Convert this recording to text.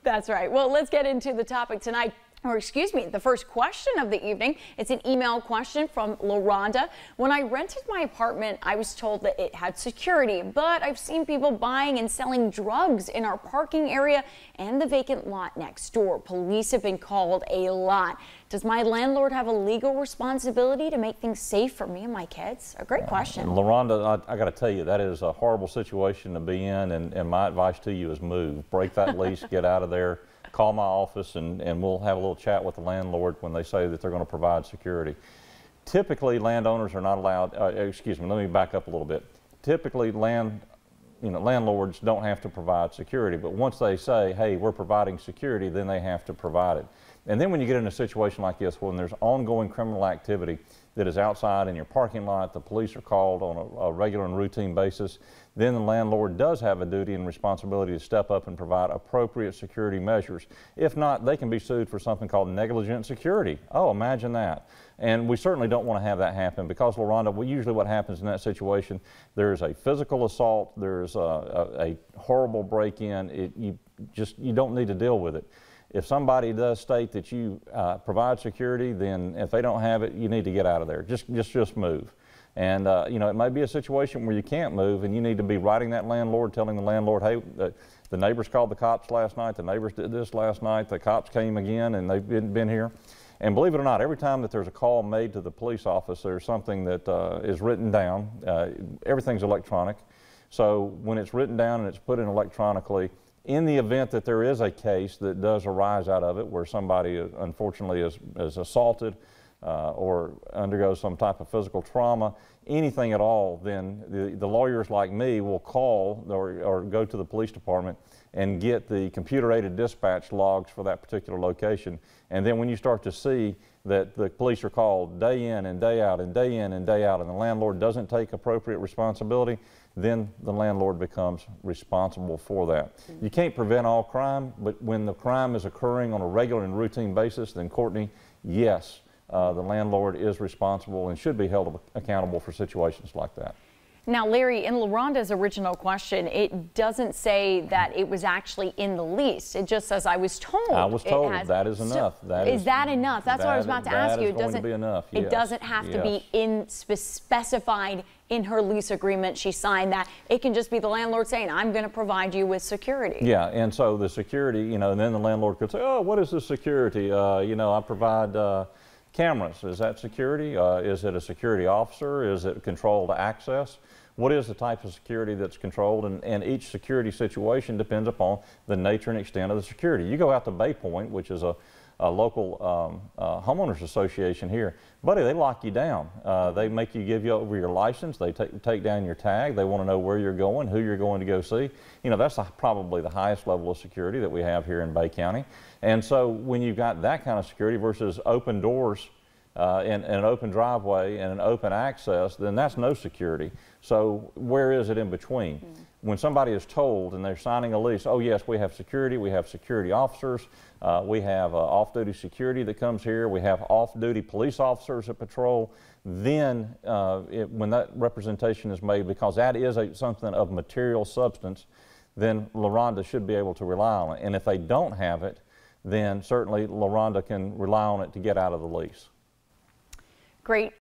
That's right. Well, let's get into the topic tonight. Or excuse me, the first question of the evening. It's an email question from LaRonda. When I rented my apartment, I was told that it had security, but I've seen people buying and selling drugs in our parking area and the vacant lot next door. Police have been called a lot. Does my landlord have a legal responsibility to make things safe for me and my kids? A great question. LaRonda, I got to tell you, that is a horrible situation to be in, and my advice to you is move. Break that lease, get out of there. Call my office and we'll have a little chat with the landlord when they say that they're going to provide security. Typically, landowners are not allowed, excuse me, let me back up a little bit. Typically, landlords don't have to provide security, but once they say, hey, we're providing security, then they have to provide it. And then when you get in a situation like this, when there's ongoing criminal activity that is outside in your parking lot, the police are called on a regular and routine basis, then the landlord does have a duty and responsibility to step up and provide appropriate security measures. If not, they can be sued for something called negligent security. Oh, imagine that. And we certainly don't want to have that happen because, LaRonda, usually what happens in that situation, there's a physical assault, there's a horrible break-in. You don't need to deal with it. If somebody does state that you provide security, then if they don't have it, you need to get out of there. Just move. And it may be a situation where you can't move, and you need to be writing that landlord, telling the landlord, hey, the neighbors called the cops last night, the neighbors did this last night, the cops came again, and they've been here. And believe it or not, every time that there's a call made to the police office, there's something that is written down. Everything's electronic. So when it's written down and it's put in electronically, in the event that there is a case that does arise out of it where somebody unfortunately is assaulted or undergoes some type of physical trauma, anything at all, then the lawyers like me will call or go to the police department and get the computer-aided dispatch logs for that particular location. And then when you start to see that the police are called day in and day out and day in and day out, and the landlord doesn't take appropriate responsibility, then the landlord becomes responsible for that. You can't prevent all crime, but when the crime is occurring on a regular and routine basis, then Courtney, yes, the landlord is responsible and should be held accountable for situations like that. Now, Larry, in LaRonda's original question, it doesn't say that it was actually in the lease. It just says, I was told. I was told. That is enough. Is that enough? That's what I was about to ask you. That is going to be enough, yes. It doesn't have to be specified in her lease agreement. She signed that. It can just be the landlord saying, I'm going to provide you with security. Yeah, and so the security, and then the landlord could say, oh, what is the security? I provide cameras. Is that security? Is it a security officer? Is it controlled access? What is the type of security that's controlled? And each security situation depends upon the nature and extent of the security. You go out to Bay Point, which is a local homeowners association here, buddy, they lock you down. They make you give you over your license. They take down your tag. They want to know where you're going, who you're going to go see. That's probably the highest level of security that we have here in Bay County. And so when you've got that kind of security versus open doors and an open driveway and an open access, then that's no security. So where is it in between? When somebody is told and they're signing a lease, oh yes, we have security officers, we have off-duty security that comes here, we have off-duty police officers that patrol, then when that representation is made, because that is something of material substance, then LaRonda should be able to rely on it. And if they don't have it, then certainly LaRonda can rely on it to get out of the lease. Great.